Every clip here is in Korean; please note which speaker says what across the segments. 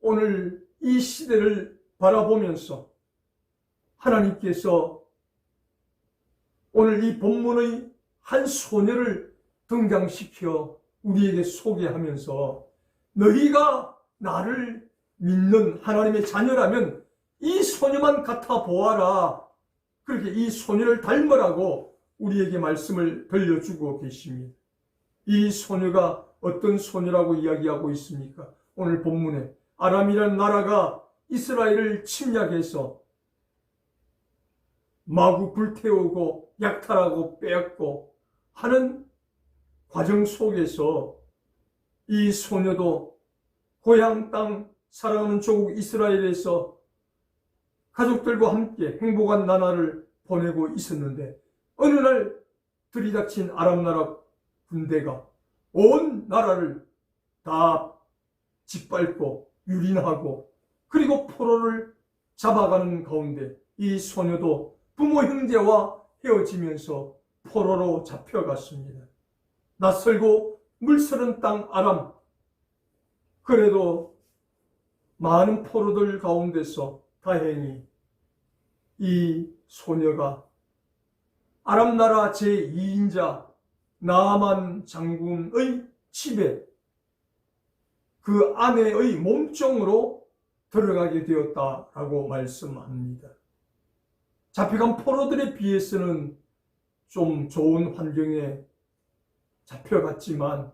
Speaker 1: 오늘 이 시대를 바라보면서 하나님께서 오늘 이 본문의 한 소녀를 등장시켜 우리에게 소개하면서 너희가 나를 믿는 하나님의 자녀라면 이 소녀만 같아 보아라. 그렇게 이 소녀를 닮으라고 우리에게 말씀을 들려주고 계십니다. 이 소녀가 어떤 소녀라고 이야기하고 있습니까? 오늘 본문에 아람이라는 나라가 이스라엘을 침략해서 마구 불태우고 약탈하고 빼앗고 하는 과정 속에서 이 소녀도 고향 땅 사랑하는 조국 이스라엘에서 가족들과 함께 행복한 나날을 보내고 있었는데 어느 날 들이닥친 아람 나라 군대가 온 나라를 다 짓밟고 유린하고 그리고 포로를 잡아가는 가운데 이 소녀도 부모 형제와 헤어지면서 포로로 잡혀갔습니다. 낯설고 물서른 땅 아람. 그래도 많은 포로들 가운데서 다행히 이 소녀가 아람 나라 제2인자 나아만 장군의 집에 그 아내의 몸종으로 들어가게 되었다라고 말씀합니다. 잡혀간 포로들에 비해서는 좀 좋은 환경에 잡혀갔지만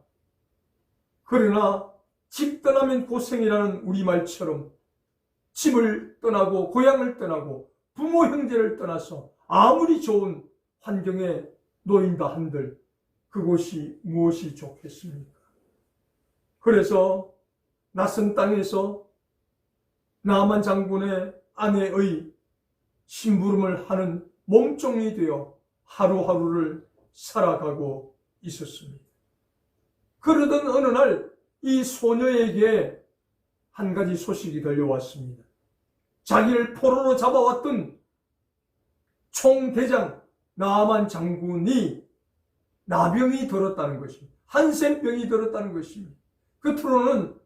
Speaker 1: 그러나 집 떠나면 고생이라는 우리말처럼 집을 떠나고 고향을 떠나고 부모 형제를 떠나서 아무리 좋은 환경에 놓인다 한들 그곳이 무엇이 좋겠습니까? 그래서 낯선 땅에서 나아만 장군의 아내의 심부름을 하는 몸종이 되어 하루하루를 살아가고 있었습니다. 그러던 어느 날 이 소녀에게 한 가지 소식이 들려왔습니다. 자기를 포로로 잡아왔던 총대장 나아만 장군이 나병이 들었다는 것입니다. 한센병이 들었다는 것입니다. 겉으로는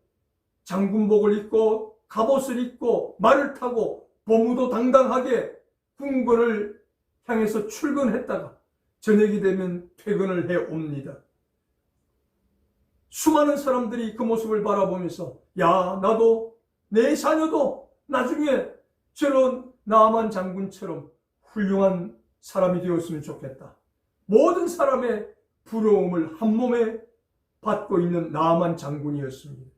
Speaker 1: 장군복을 입고 갑옷을 입고 말을 타고 보무도 당당하게 궁궐을 향해서 출근했다가 저녁이 되면 퇴근을 해옵니다. 수많은 사람들이 그 모습을 바라보면서 야, 나도 내 자녀도 나중에 저런 나아만 장군처럼 훌륭한 사람이 되었으면 좋겠다. 모든 사람의 부러움을 한몸에 받고 있는 나아만 장군이었습니다.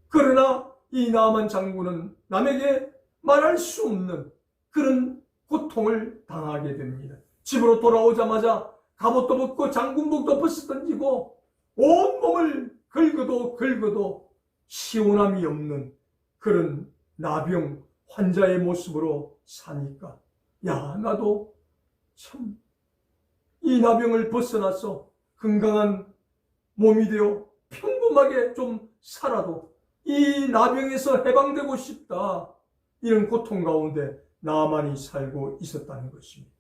Speaker 1: 그러나 이 나아만 장군은 남에게 말할 수 없는 그런 고통을 당하게 됩니다. 집으로 돌아오자마자 갑옷도 벗고 장군복도 벗어 던지고 온몸을 긁어도 시원함이 없는 그런 나병 환자의 모습으로 사니까 야, 나도 참 이 나병을 벗어나서 건강한 몸이 되어 평범하게 좀 살아도 이 나병에서 해방되고 싶다. 이런 고통 가운데 나아만이 살고 있었다는 것입니다.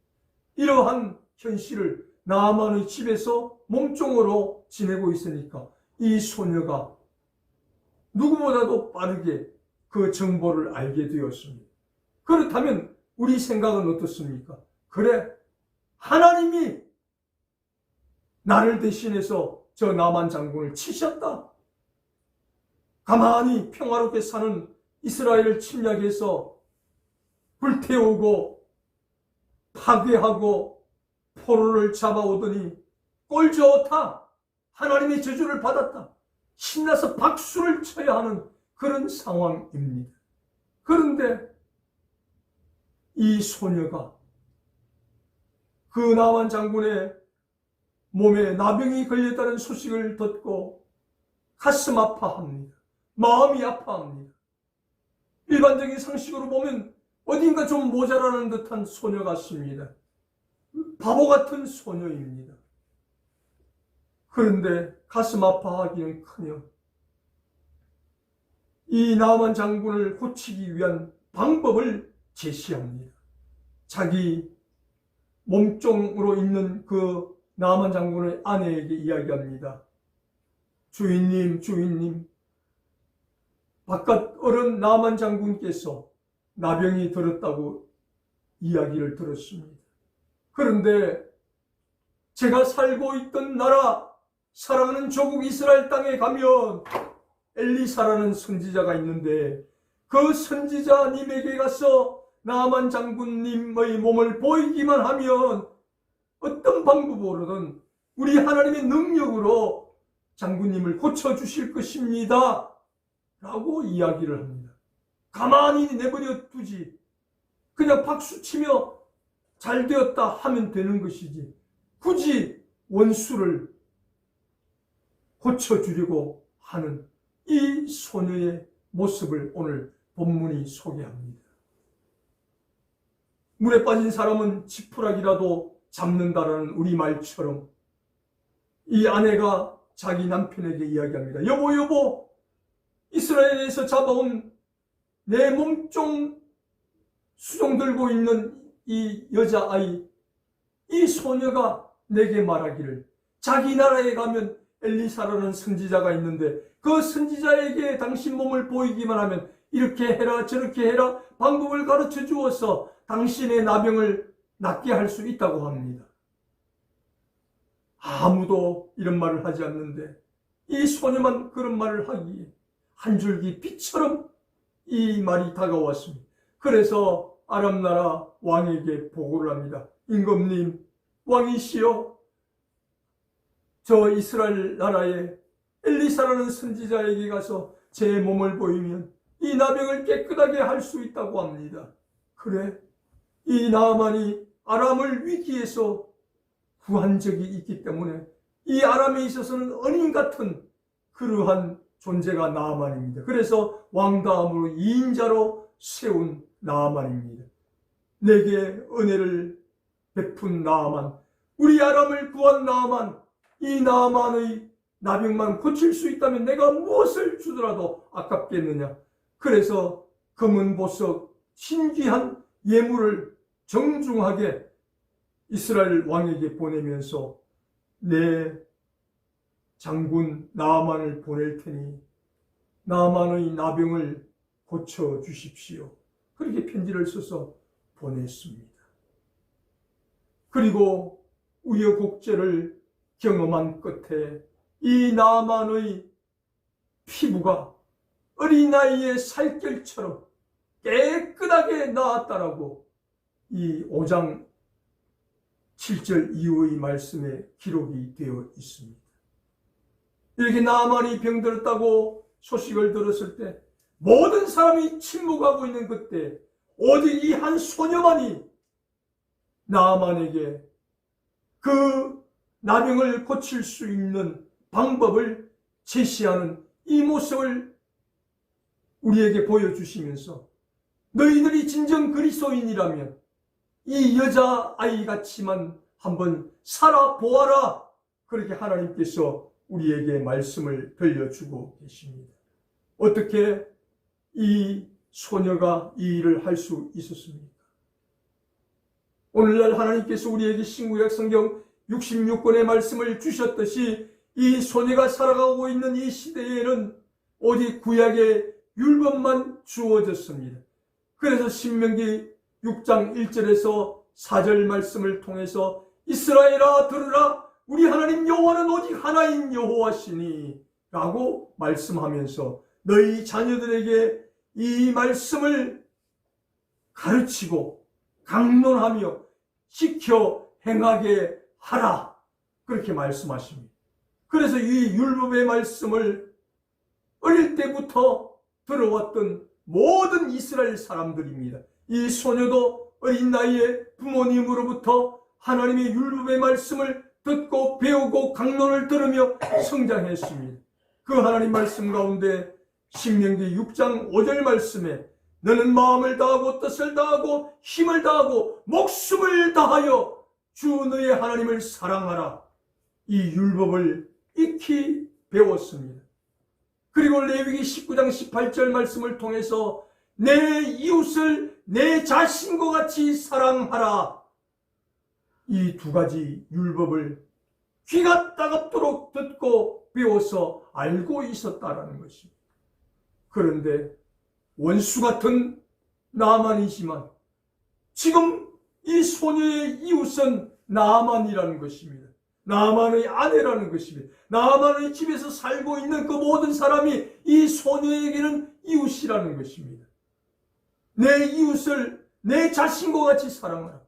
Speaker 1: 이러한 현실을 나아만의 집에서 몸종으로 지내고 있으니까 이 소녀가 누구보다도 빠르게 그 정보를 알게 되었습니다. 그렇다면 우리 생각은 어떻습니까? 그래, 하나님이 나를 대신해서 저 나아만 장군을 치셨다. 가만히 평화롭게 사는 이스라엘을 침략해서 불태우고 파괴하고 포로를 잡아오더니 꼴 좋다. 하나님의 저주를 받았다. 신나서 박수를 쳐야 하는 그런 상황입니다. 그런데 이 소녀가 그 나아만 장군의 몸에 나병이 걸렸다는 소식을 듣고 가슴 아파합니다. 마음이 아파합니다. 일반적인 상식으로 보면 어딘가 좀 모자라는 듯한 소녀 같습니다. 바보 같은 소녀입니다. 그런데 가슴 아파하기는커녕 이 나아만 장군을 고치기 위한 방법을 제시합니다. 자기 몸종으로 있는 그 나아만 장군의 아내에게 이야기합니다. 주인님, 바깥 어른 나만 장군께서 나병이 들었다고 이야기를 들었습니다. 그런데 제가 살고 있던 나라, 사랑하는 조국 이스라엘 땅에 가면 엘리사라는 선지자가 있는데, 그 선지자님에게 가서 나만 장군님의 몸을 보이기만 하면 어떤 방법으로든 우리 하나님의 능력으로 장군님을 고쳐주실 것입니다 라고 이야기를 합니다. 가만히 내버려 두지, 그냥 박수치며 잘 되었다 하면 되는 것이지, 굳이 원수를 고쳐주려고 하는 이 소녀의 모습을 오늘 본문이 소개합니다. 물에 빠진 사람은 지푸라기라도 잡는다라는 우리말처럼 이 아내가 자기 남편에게 이야기합니다. 여보, 여보, 이스라엘에서 잡아온 내 몸종 수종 들고 있는 이 여자아이, 이 소녀가 내게 말하기를 자기 나라에 가면 엘리사라는 선지자가 있는데 그 선지자에게 당신 몸을 보이기만 하면 이렇게 해라 저렇게 해라 방법을 가르쳐 주어서 당신의 나병을 낫게 할 수 있다고 합니다. 아무도 이런 말을 하지 않는데 이 소녀만 그런 말을 하기에 한 줄기 빛처럼 이 말이 다가왔습니다. 그래서 아람 나라 왕에게 보고를 합니다. 임금님, 왕이시여, 저 이스라엘 나라에 엘리사라는 선지자에게 가서 제 몸을 보이면 이 나병을 깨끗하게 할 수 있다고 합니다. 그래, 이 나아만이 아람을 위기에서 구한 적이 있기 때문에 이 아람에 있어서는 은인 같은 그러한 존재가 나아만입니다. 그래서 왕다음으로 2인자로 세운 나아만입니다. 내게 은혜를 베푼 나아만, 우리 아람을 구한 나아만, 이 나아만의 나병만 고칠 수 있다면 내가 무엇을 주더라도 아깝겠느냐. 그래서 금은 보석, 신귀한 예물을 정중하게 이스라엘 왕에게 보내면서 내 장군 나아만을 보낼 테니 나아만의 나병을 고쳐주십시오. 그렇게 편지를 써서 보냈습니다. 그리고 우여곡절을 경험한 끝에 이 나아만의 피부가 어린아이의 살결처럼 깨끗하게 나았다라고 이 5장 7절 이후의 말씀에 기록이 되어 있습니다. 이렇게 나아만이 병들었다고 소식을 들었을 때 모든 사람이 침묵하고 있는 그때 오직 이 한 소녀만이 나아만에게 그 나병을 고칠 수 있는 방법을 제시하는 이 모습을 우리에게 보여주시면서 너희들이 진정 그리스도인이라면 이 여자아이 같이만 한번 살아보아라. 그렇게 하나님께서 우리에게 말씀을 들려주고 계십니다. 어떻게 이 소녀가 이 일을 할 수 있었습니까? 오늘날 하나님께서 우리에게 신구약 성경 66권의 말씀을 주셨듯이 이 소녀가 살아가고 있는 이 시대에는 오직 구약의 율법만 주어졌습니다. 그래서 신명기 6장 1절에서 4절 말씀을 통해서 이스라엘아 들으라, 우리 하나님 여호와는 오직 하나인 여호와시니 라고 말씀하면서 너희 자녀들에게 이 말씀을 가르치고 강론하며 지켜 행하게 하라, 그렇게 말씀하십니다. 그래서 이 율법의 말씀을 어릴 때부터 들어왔던 모든 이스라엘 사람들입니다. 이 소녀도 어린 나이에 부모님으로부터 하나님의 율법의 말씀을 듣고 배우고 강론을 들으며 성장했습니다. 그 하나님 말씀 가운데 신명기 6장 5절 말씀에 너는 마음을 다하고 뜻을 다하고 힘을 다하고 목숨을 다하여 주 너의 하나님을 사랑하라, 이 율법을 익히 배웠습니다. 그리고 레위기 19장 18절 말씀을 통해서 내 이웃을 내 자신과 같이 사랑하라, 이 두 가지 율법을 귀가 따갑도록 듣고 배워서 알고 있었다라는 것입니다. 그런데 원수 같은 나만이지만 지금 이 소녀의 이웃은 나만이라는 것입니다. 나만의 아내라는 것입니다. 나만의 집에서 살고 있는 그 모든 사람이 이 소녀에게는 이웃이라는 것입니다. 내 이웃을 내 자신과 같이 사랑하라.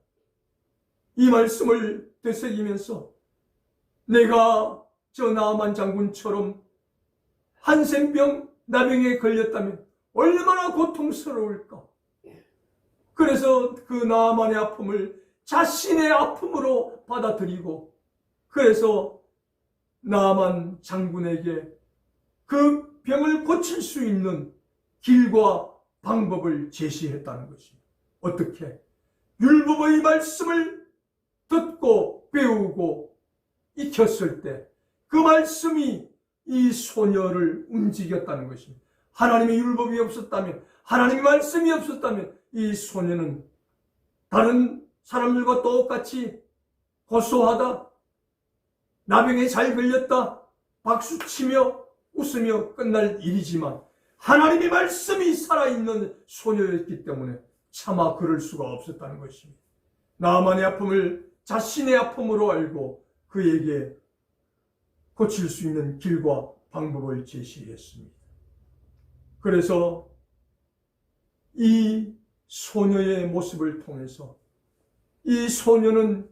Speaker 1: 이 말씀을 되새기면서 내가 저 나만 장군처럼 한센병 나병에 걸렸다면 얼마나 고통스러울까. 그래서 그 나만의 아픔을 자신의 아픔으로 받아들이고, 그래서 나만 장군에게 그 병을 고칠 수 있는 길과 방법을 제시했다는 것입니다. 어떻게? 율법의 말씀을 듣고 배우고 익혔을 때 그 말씀이 이 소녀를 움직였다는 것입니다. 하나님의 율법이 없었다면, 하나님의 말씀이 없었다면 이 소녀는 다른 사람들과 똑같이 고소하다, 나병에 잘 걸렸다, 박수치며 웃으며 끝날 일이지만 하나님의 말씀이 살아있는 소녀였기 때문에 차마 그럴 수가 없었다는 것입니다. 나만의 아픔을 자신의 아픔으로 알고 그에게 고칠 수 있는 길과 방법을 제시했습니다. 그래서 이 소녀의 모습을 통해서 이 소녀는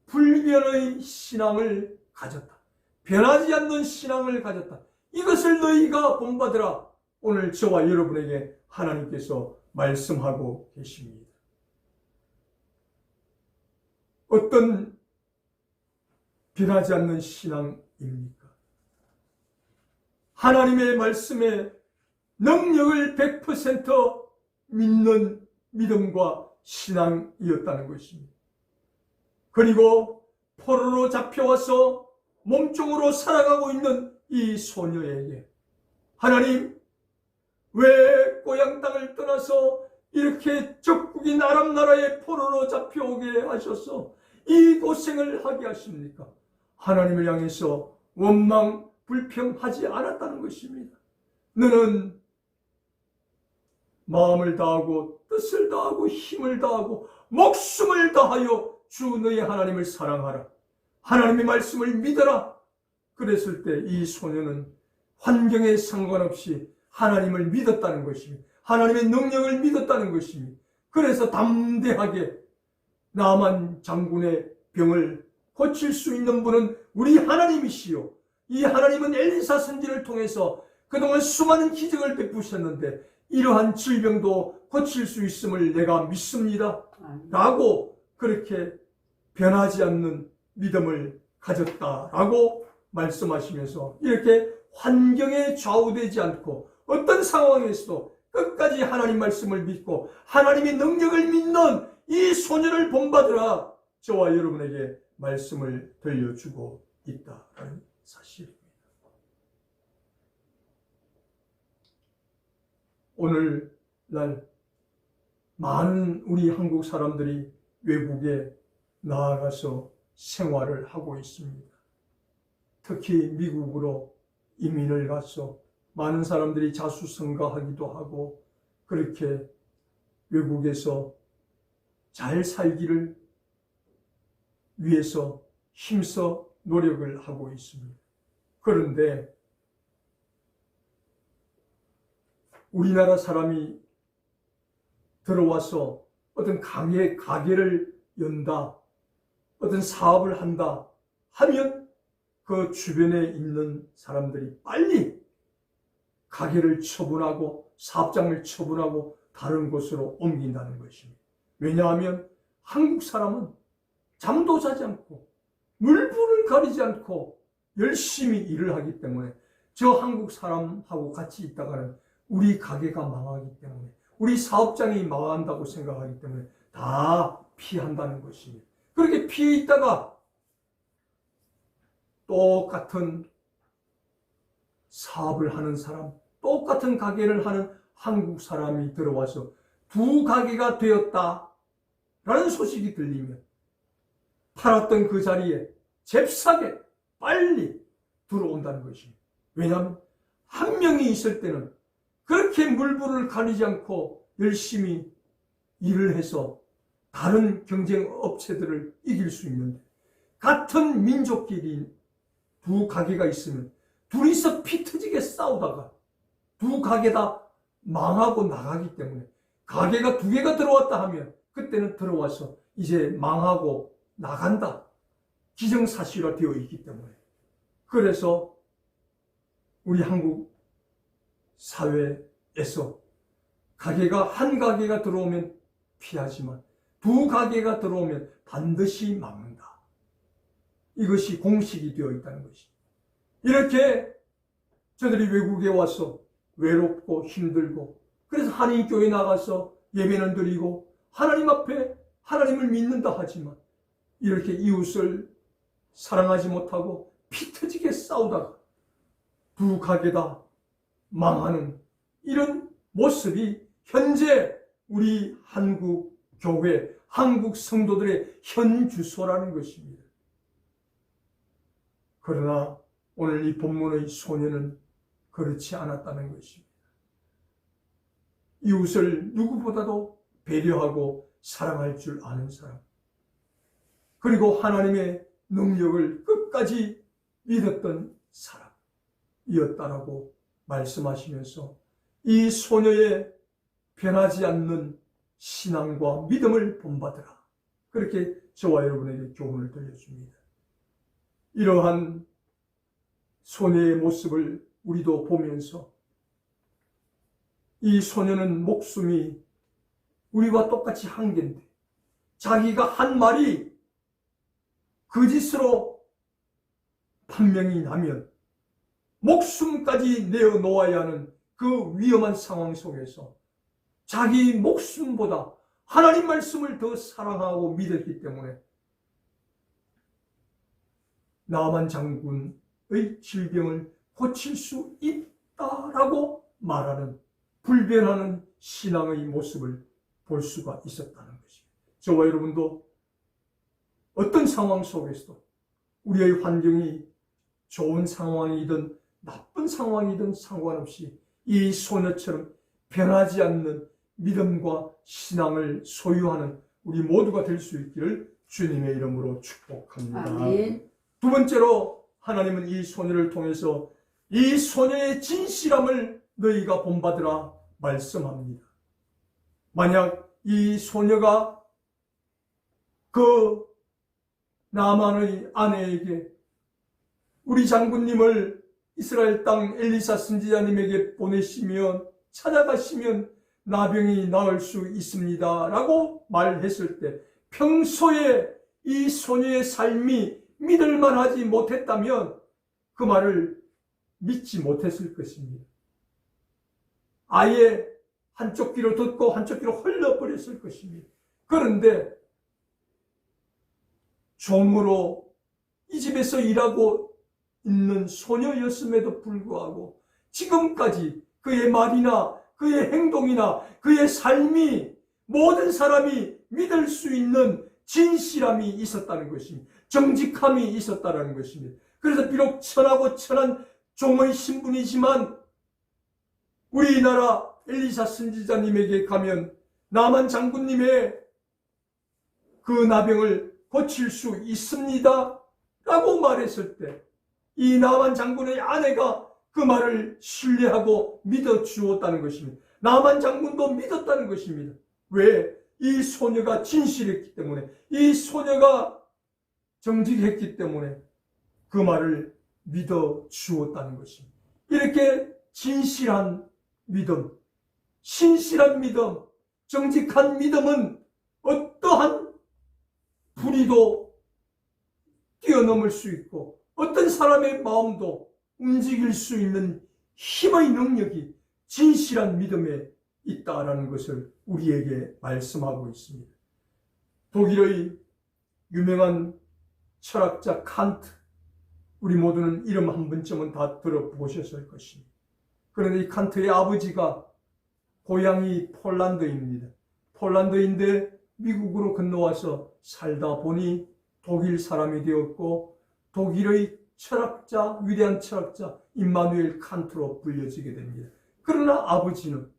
Speaker 1: 불변의 신앙을 가졌다. 변하지 않는 신앙을 가졌다. 이것을 너희가 본받으라. 오늘 저와 여러분에게 하나님께서 말씀하고 계십니다. 어떤 변하지 않는 신앙입니까? 하나님의 말씀에 능력을 100% 믿는 믿음과 신앙이었다는 것입니다. 그리고 포로로 잡혀와서 몸종으로 살아가고 있는 이 소녀에게 하나님, 왜 고향 땅을 떠나서 이렇게 적국인 아람 나라의 포로로 잡혀오게 하셔서 이 고생을 하게 하십니까? 하나님을 향해서 원망, 불평하지 않았다는 것입니다. 너는 마음을 다하고 뜻을 다하고 힘을 다하고 목숨을 다하여 주 너의 하나님을 사랑하라. 하나님의 말씀을 믿어라. 그랬을 때 이 소녀는 환경에 상관없이 하나님을 믿었다는 것입니다. 하나님의 능력을 믿었다는 것입니다. 그래서 담대하게 나만 장군의 병을 고칠 수 있는 분은 우리 하나님이시요, 이 하나님은 엘리사 선지를 통해서 그동안 수많은 기적을 베푸셨는데 이러한 질병도 고칠 수 있음을 내가 믿습니다 라고 그렇게 변하지 않는 믿음을 가졌다라고 말씀하시면서 이렇게 환경에 좌우되지 않고 어떤 상황에서도 끝까지 하나님 말씀을 믿고 하나님의 능력을 믿는 이 소녀를 본받으라, 저와 여러분에게 말씀을 들려주고 있다는 사실입니다. 오늘날 많은 우리 한국 사람들이 외국에 나아가서 생활을 하고 있습니다. 특히 미국으로 이민을 가서 많은 사람들이 자수성가하기도 하고 그렇게 외국에서 잘 살기를 위해서 힘써 노력을 하고 있습니다. 그런데 우리나라 사람이 들어와서 어떤 가게를 연다, 어떤 사업을 한다 하면 그 주변에 있는 사람들이 빨리 가게를 처분하고 사업장을 처분하고 다른 곳으로 옮긴다는 것입니다. 왜냐하면 한국 사람은 잠도 자지 않고 물불을 가리지 않고 열심히 일을 하기 때문에 저 한국 사람하고 같이 있다가는 우리 가게가 망하기 때문에 우리 사업장이 망한다고 생각하기 때문에 다 피한다는 것입니다. 그렇게 피해 있다가 똑같은 사업을 하는 사람, 똑같은 가게를 하는 한국 사람이 들어와서 두 가게가 되었다라는 소식이 들리면 팔았던 그 자리에 잽싸게 빨리 들어온다는 것입니다. 왜냐하면 한 명이 있을 때는 그렇게 물불을 가리지 않고 열심히 일을 해서 다른 경쟁 업체들을 이길 수 있는데, 같은 민족끼리 두 가게가 있으면 둘이서 피 터지게 싸우다가 두 가게 다 망하고 나가기 때문에, 가게가 두 개가 들어왔다 하면 그때는 들어와서 이제 망하고 나간다, 기정사실화 되어 있기 때문에. 그래서 우리 한국 사회에서 가게가 한 가게가 들어오면 피하지만 두 가게가 들어오면 반드시 막는다. 이것이 공식이 되어 있다는 것입니다. 이렇게 저들이 외국에 와서 외롭고 힘들고, 그래서 한인교회 나가서 예배는 드리고 하나님 앞에 하나님을 믿는다 하지만 이렇게 이웃을 사랑하지 못하고 피 터지게 싸우다가 두 가게 다 망하는 이런 모습이 현재 우리 한국 교회, 한국 성도들의 현 주소라는 것입니다. 그러나 오늘 이 본문의 소녀는 그렇지 않았다는 것입니다. 이웃을 누구보다도 배려하고 사랑할 줄 아는 사람, 그리고 하나님의 능력을 끝까지 믿었던 사람이었다라고 말씀하시면서 이 소녀의 변하지 않는 신앙과 믿음을 본받으라, 그렇게 저와 여러분에게 교훈을 들려줍니다. 이러한 소녀의 모습을 우리도 보면서 이 소녀는 목숨이 우리와 똑같이 한 개인데, 자기가 한 말이 거짓으로 판명이 나면 목숨까지 내어놓아야 하는 그 위험한 상황 속에서 자기 목숨보다 하나님 말씀을 더 사랑하고 믿었기 때문에 나만 장군의 질병을 고칠 수 있다라고 말하는 불변하는 신앙의 모습을 볼 수가 있었다는 것입니다. 저와 여러분도 어떤 상황 속에서도 우리의 환경이 좋은 상황이든 나쁜 상황이든 상관없이 이 소녀처럼 변하지 않는 믿음과 신앙을 소유하는 우리 모두가 될 수 있기를 주님의 이름으로 축복합니다.
Speaker 2: 아멘.
Speaker 1: 두 번째로 하나님은 이 소녀를 통해서 이 소녀의 진실함을 너희가 본받으라 말씀합니다. 만약 이 소녀가 그 나만의 아내에게 우리 장군님을 이스라엘 땅 엘리사 선지자님에게 보내시면, 찾아가시면 나병이 나을 수 있습니다 라고 말했을 때 평소에 이 소녀의 삶이 믿을만하지 못했다면 그 말을 믿지 못했을 것입니다. 아예 한쪽 귀로 듣고 한쪽 귀로 흘려버렸을 것입니다. 그런데 종으로 이 집에서 일하고 있는 소녀였음에도 불구하고 지금까지 그의 말이나 그의 행동이나 그의 삶이 모든 사람이 믿을 수 있는 진실함이 있었다는 것입니다. 정직함이 있었다는 것입니다. 그래서 비록 천하고 천한 종의 신분이지만 우리나라 엘리사 선지자님에게 가면 나만 장군님의 그 나병을 고칠 수 있습니다 라고 말했을 때 이 나만 장군의 아내가 그 말을 신뢰하고 믿어 주었다는 것입니다. 나만 장군도 믿었다는 것입니다. 왜? 이 소녀가 진실했기 때문에, 이 소녀가 정직했기 때문에 그 말을 믿어 주었다는 것입니다. 이렇게 진실한 믿음, 신실한 믿음, 정직한 믿음은 어떠한 불의도 뛰어넘을 수 있고 어떤 사람의 마음도 움직일 수 있는 힘의 능력이 진실한 믿음에 있다라는 것을 우리에게 말씀하고 있습니다. 독일의 유명한 철학자 칸트, 우리 모두는 이름 한 번쯤은 다 들어보셨을 것입니다. 그런데 이 칸트의 아버지가 고향이 폴란드입니다. 폴란드인데 미국으로 건너와서 살다 보니 독일 사람이 되었고 독일의 철학자, 위대한 철학자 임마누엘 칸트로 불려지게 됩니다. 그러나 아버지는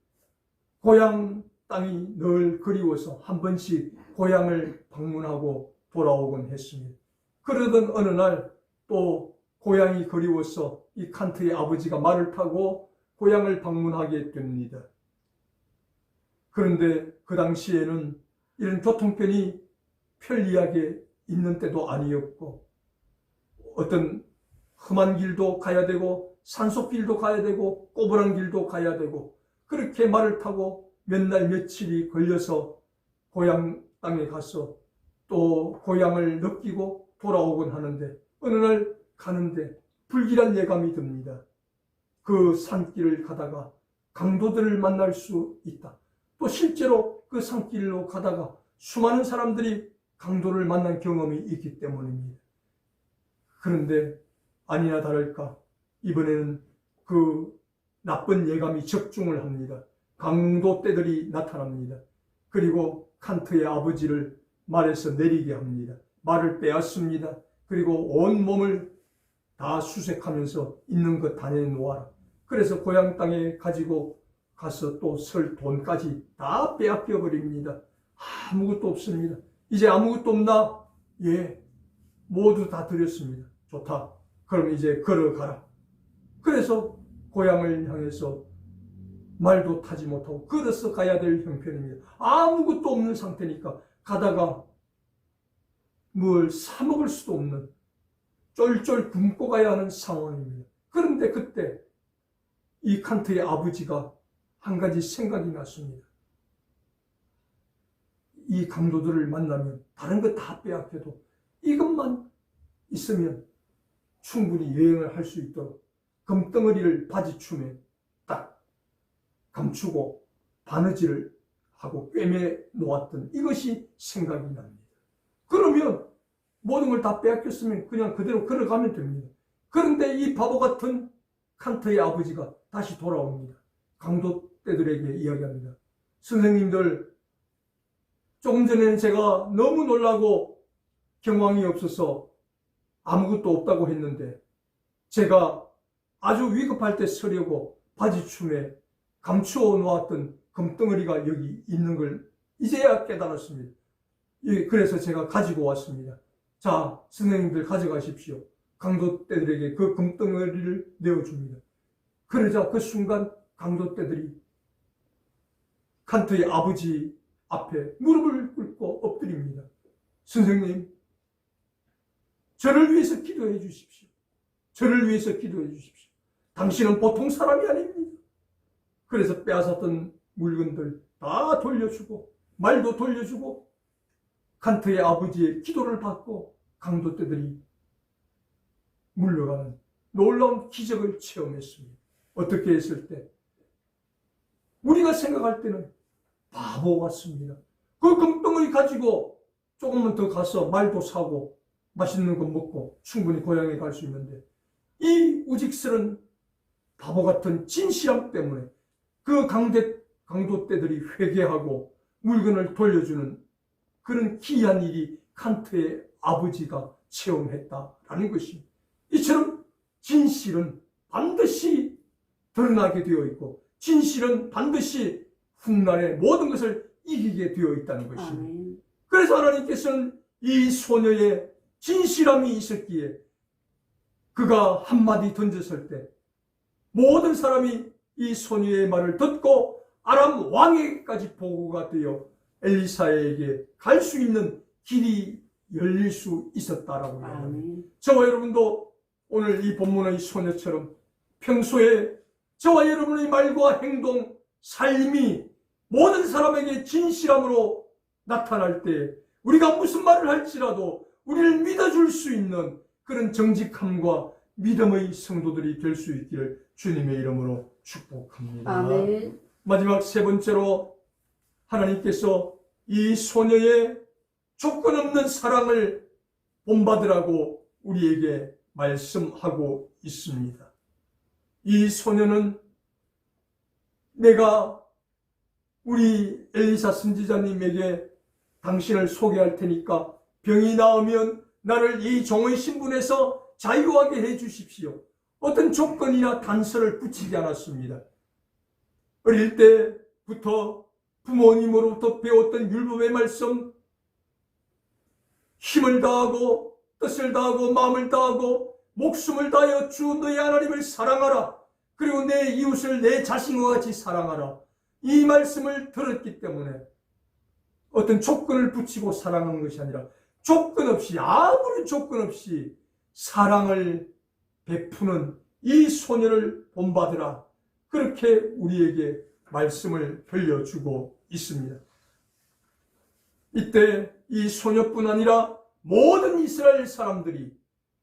Speaker 1: 고향 땅이 늘 그리워서 한 번씩 고향을 방문하고 돌아오곤 했습니다. 그러던 어느 날 또 고향이 그리워서 이 칸트의 아버지가 말을 타고 고향을 방문하게 됩니다. 그런데 그 당시에는 이런 교통편이 편리하게 있는 때도 아니었고, 어떤 험한 길도 가야 되고 산속길도 가야 되고 꼬부랑 길도 가야 되고, 그렇게 말을 타고 몇 날 며칠이 걸려서 고향 땅에 가서 또 고향을 느끼고 돌아오곤 하는데, 어느 날 가는데 불길한 예감이 듭니다. 그 산길을 가다가 강도들을 만날 수 있다. 또 실제로 그 산길로 가다가 수많은 사람들이 강도를 만난 경험이 있기 때문입니다. 그런데 아니나 다를까 이번에는 그 나쁜 예감이 적중을 합니다. 강도떼들이 나타납니다. 그리고 칸트의 아버지를 말에서 내리게 합니다. 말을 빼앗습니다. 그리고 온 몸을 다 수색하면서 있는 것 다 내놓아라. 그래서 고향 땅에 가지고 가서 또 설 돈까지 다 빼앗겨 버립니다. 아무것도 없습니다. 이제 아무것도 없나? 예, 모두 다 드렸습니다. 좋다. 그럼 이제 걸어가라. 그래서 고향을 향해서 말도 타지 못하고 걸어서 가야 될 형편입니다. 아무것도 없는 상태니까 가다가 뭘 사 먹을 수도 없는, 쫄쫄 굶고 가야 하는 상황입니다. 그런데 그때 이 칸트의 아버지가 한 가지 생각이 났습니다. 이 강도들을 만나면 다른 거 다 빼앗겨도 이것만 있으면 충분히 여행을 할 수 있도록 금덩어리를 바지춤에 딱 감추고 바느질을 하고 꿰매 놓았던 이것이 생각이 납니다. 그러면 모든 걸 다 빼앗겼으면 그냥 그대로 걸어가면 됩니다. 그런데 이 바보 같은 칸트의 아버지가 다시 돌아옵니다. 강도떼들에게 이야기합니다. 선생님들, 조금 전에는 제가 너무 놀라고 경황이 없어서 아무것도 없다고 했는데, 제가 아주 위급할 때 서려고 바지춤에 감추어 놓았던 금덩어리가 여기 있는 걸 이제야 깨달았습니다. 그래서 제가 가지고 왔습니다. 자, 선생님들 가져가십시오. 강도떼들에게 그 금덩어리를 내어줍니다. 그러자 그 순간 강도떼들이 칸트의 아버지 앞에 무릎을 꿇고 엎드립니다. 선생님, 저를 위해서 기도해 주십시오. 저를 위해서 기도해 주십시오. 당신은 보통 사람이 아닙니다. 그래서 빼앗았던 물건들 다 돌려주고 말도 돌려주고 칸트의 아버지의 기도를 받고 강도떼들이 물러가는 놀라운 기적을 체험했습니다. 어떻게 했을 때? 우리가 생각할 때는 바보 같습니다. 그 금덩어리 가지고 조금만 더 가서 말도 사고 맛있는 거 먹고 충분히 고향에 갈 수 있는데, 이 우직스런 바보 같은 진실함 때문에 그 강도떼들이 회개하고 물건을 돌려주는 그런 기이한 일이 칸트의 아버지가 체험했다라는 것입니다. 이처럼 진실은 반드시 드러나게 되어 있고 진실은 반드시 훗날에 모든 것을 이기게 되어 있다는 것입니다. 그래서 하나님께서는 이 소녀의 진실함이 있었기에 그가 한마디 던졌을 때 모든 사람이 이 소녀의 말을 듣고 아람 왕에게까지 보고가 되어 엘리사에게 갈 수 있는 길이 열릴 수 있었다라고 합니다. 저와 여러분도 오늘 이 본문의 소녀처럼 평소에 저와 여러분의 말과 행동, 삶이 모든 사람에게 진실함으로 나타날 때 우리가 무슨 말을 할지라도 우리를 믿어줄 수 있는 그런 정직함과 믿음의 성도들이 될 수 있기를 주님의 이름으로 축복합니다.
Speaker 2: 아멘.
Speaker 1: 마지막 세 번째로 하나님께서 이 소녀의 조건 없는 사랑을 본받으라고 우리에게 말씀하고 있습니다. 이 소녀는 내가 우리 엘리사 선지자님에게 당신을 소개할 테니까 병이 나으면 나를 이 종의 신분에서 자유하게 해 주십시오. 어떤 조건이나 단서를 붙이지 않았습니다. 어릴 때부터 부모님으로부터 배웠던 율법의 말씀, 힘을 다하고 뜻을 다하고 마음을 다하고 목숨을 다하여 주 너의 하나님을 사랑하라. 그리고 내 이웃을 내 자신과 같이 사랑하라. 이 말씀을 들었기 때문에 어떤 조건을 붙이고 사랑하는 것이 아니라 조건 없이, 아무런 조건 없이 사랑을 베푸는 이 소녀를 본받으라. 그렇게 우리에게 말씀을 들려주고 있습니다. 이때 이 소녀뿐 아니라 모든 이스라엘 사람들이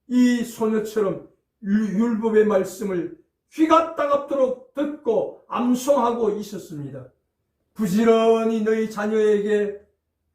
Speaker 1: 이 소녀처럼 율법의 말씀을 귀가 따갑도록 듣고 암송하고 있었습니다. 부지런히 너희 자녀에게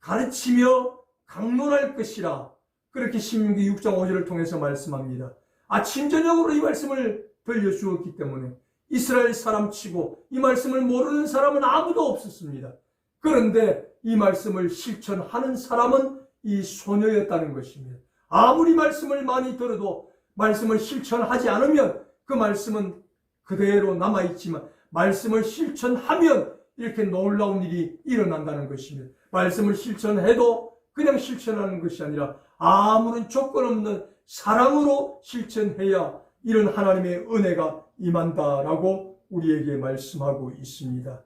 Speaker 1: 가르치며 강론할 것이라. 그렇게 신명기 6장 5절을 통해서 말씀합니다. 아침 저녁으로 이 말씀을 들려주었기 때문에 이스라엘 사람치고 이 말씀을 모르는 사람은 아무도 없었습니다. 그런데 이 말씀을 실천하는 사람은 이 소녀였다는 것입니다. 아무리 말씀을 많이 들어도 말씀을 실천하지 않으면 그 말씀은 그대로 남아있지만 말씀을 실천하면 이렇게 놀라운 일이 일어난다는 것입니다. 말씀을 실천해도 그냥 실천하는 것이 아니라 아무런 조건 없는 사랑으로 실천해야 이런 하나님의 은혜가 임한다라고 우리에게 말씀하고 있습니다.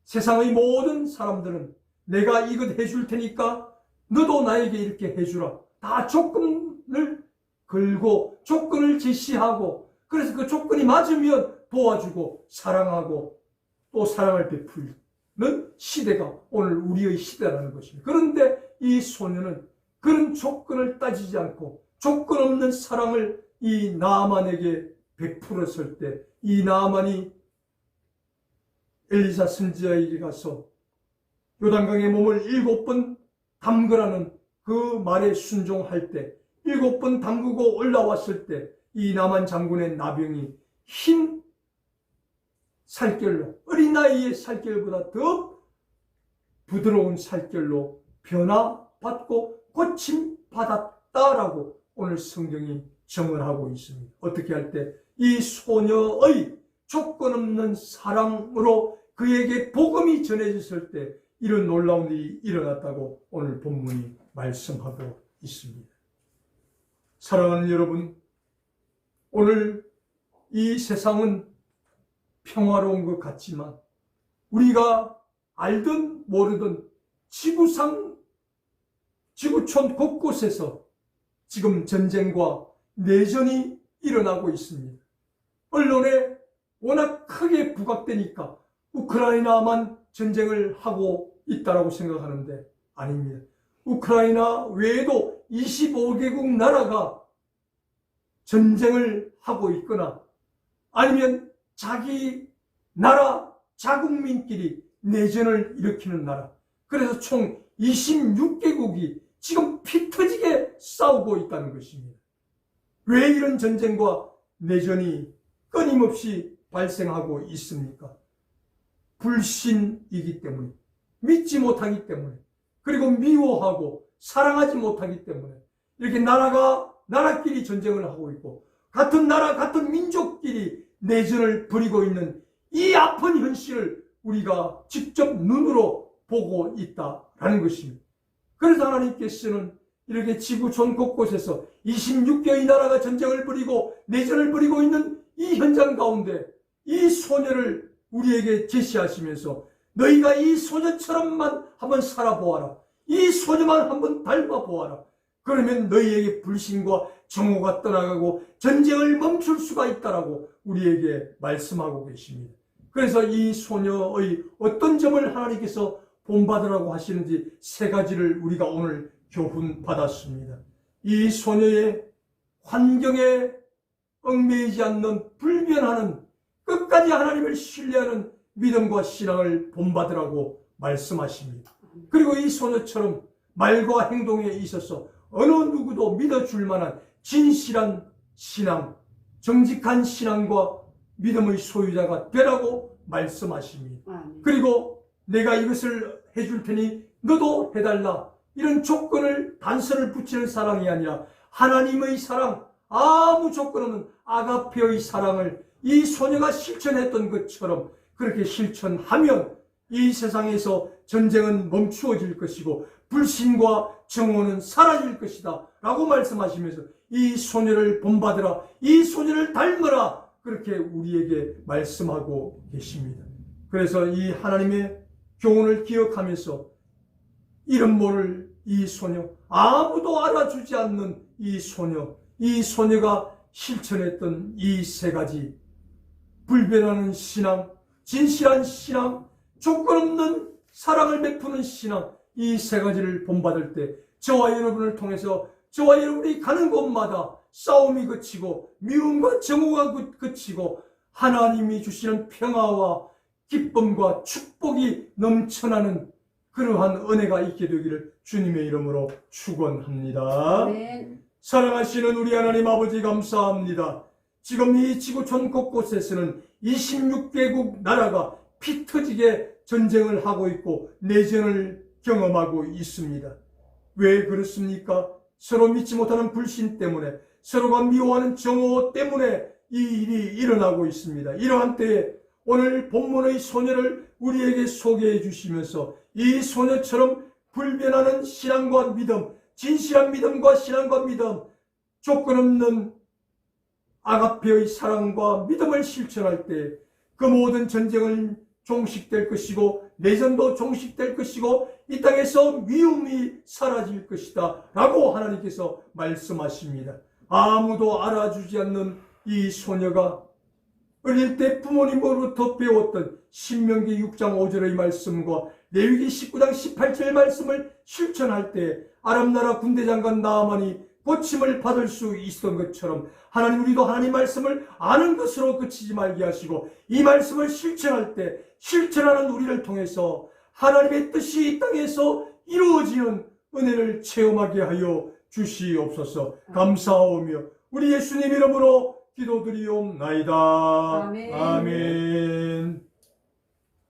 Speaker 1: 세상의 모든 사람들은 내가 이것 해줄 테니까 너도 나에게 이렇게 해주라. 다 조건을 걸고 조건을 제시하고 그래서 그 조건이 맞으면 도와주고 사랑하고 또 사랑을 베풀는 시대가 오늘 우리의 시대라는 것입니다. 그런데 이 소녀는 그런 조건을 따지지 않고 조건 없는 사랑을 이 나아만에게 베풀었을 때 이 나아만이 엘리사 선지자에게 가서 요단강에 몸을 7번 담그라는 그 말에 순종할 때 7번 담그고 올라왔을 때 이 나만 장군의 나병이 흰 살결로 어린 나이의 살결보다 더 부드러운 살결로 변화받고 고침받았다라고 오늘 성경이 정언하고 있습니다. 어떻게 할 때 이 소녀의 조건 없는 사랑으로 그에게 복음이 전해졌을 때 이런 놀라운 일이 일어났다고 오늘 본문이 말씀하고 있습니다. 사랑하는 여러분, 오늘 이 세상은 평화로운 것 같지만 우리가 알든 모르든 지구촌 곳곳에서 지금 전쟁과 내전이 일어나고 있습니다. 언론에 워낙 크게 부각되니까 우크라이나만 전쟁을 하고 있다고 생각하는데 아닙니다. 우크라이나 외에도 25개국 나라가 전쟁을 하고 있거나 아니면 자기 나라 자국민끼리 내전을 일으키는 나라, 그래서 총 26개국이 지금 피 터지게 싸우고 있다는 것입니다. 왜 이런 전쟁과 내전이 끊임없이 발생하고 있습니까? 불신이기 때문에, 믿지 못하기 때문에, 그리고 미워하고 사랑하지 못하기 때문에 이렇게 나라끼리 전쟁을 하고 있고 같은 나라 같은 민족끼리 내전을 벌이고 있는 이 아픈 현실을 우리가 직접 눈으로 보고 있다라는 것입니다. 그래서 하나님께서는 이렇게 지구촌 곳곳에서 26개의 나라가 전쟁을 벌이고 내전을 벌이고 있는 이 현장 가운데 이 소녀를 우리에게 제시하시면서 너희가 이 소녀처럼만 한번 살아보아라. 이 소녀만 한번 닮아보아라. 그러면 너희에게 불신과 정오가 떠나가고 전쟁을 멈출 수가 있다라고 우리에게 말씀하고 계십니다. 그래서 이 소녀의 어떤 점을 하나님께서 본받으라고 하시는지 3가지를 우리가 오늘 교훈 받았습니다. 이 소녀의 환경에 얽매이지 않는 불변하는 끝까지 하나님을 신뢰하는 믿음과 신앙을 본받으라고 말씀하십니다. 그리고 이 소녀처럼 말과 행동에 있어서 어느 누구도 믿어줄 만한 진실한 신앙, 정직한 신앙과 믿음의 소유자가 되라고 말씀하십니다. 그리고 내가 이것을 해줄 테니 너도 해달라. 이런 조건을 단서를 붙이는 사랑이 아니라 하나님의 사랑, 아무 조건 없는 아가페의 사랑을 이 소녀가 실천했던 것처럼 그렇게 실천하면 이 세상에서 전쟁은 멈추어질 것이고 불신과 정오는 사라질 것이다 라고 말씀하시면서 이 소녀를 본받으라, 이 소녀를 닮으라, 그렇게 우리에게 말씀하고 계십니다. 그래서 이 하나님의 교훈을 기억하면서 이름 모를 이 소녀, 아무도 알아주지 않는 이 소녀가 실천했던 이 세 가지 불변하는 신앙, 진실한 신앙, 조건 없는 사랑을 베푸는 신앙, 이 세 가지를 본받을 때 저와 여러분을 통해서 저와 여러분이 가는 곳마다 싸움이 그치고 미움과 정오가 그치고 하나님이 주시는 평화와 기쁨과 축복이 넘쳐나는 그러한 은혜가 있게 되기를 주님의 이름으로 축원합니다.
Speaker 2: 아멘.
Speaker 1: 사랑하시는 우리 하나님 아버지 감사합니다. 지금 이 지구촌 곳곳에서는 26개국 나라가 피 터지게 전쟁을 하고 있고 내전을 경험하고 있습니다. 왜 그렇습니까? 서로 믿지 못하는 불신 때문에, 서로가 미워하는 정오 때문에 이 일이 일어나고 있습니다. 이러한 때에 오늘 본문의 소녀를 우리에게 소개해 주시면서 이 소녀처럼 불변하는 신앙과 믿음, 진실한 믿음과 신앙과 믿음, 조건 없는 아가페의 사랑과 믿음을 실천할 때 그 모든 전쟁은 종식될 것이고 내전도 종식될 것이고 이 땅에서 미움이 사라질 것이다 라고 하나님께서 말씀하십니다. 아무도 알아주지 않는 이 소녀가 어릴 때 부모님으로부터 배웠던 신명기 6장 5절의 말씀과 레위기 19장 18절 말씀을 실천할 때 아람나라 군대장관 나아만이 고침을 받을 수 있었던 것처럼 하나님, 우리도 하나님 말씀을 아는 것으로 그치지 말게 하시고 이 말씀을 실천할 때 실천하는 우리를 통해서 하나님의 뜻이 이 땅에서 이루어지는 은혜를 체험하게 하여 주시옵소서. 감사하오며 우리 예수님 이름으로 기도드리옵나이다.
Speaker 2: 아멘.
Speaker 1: 아멘.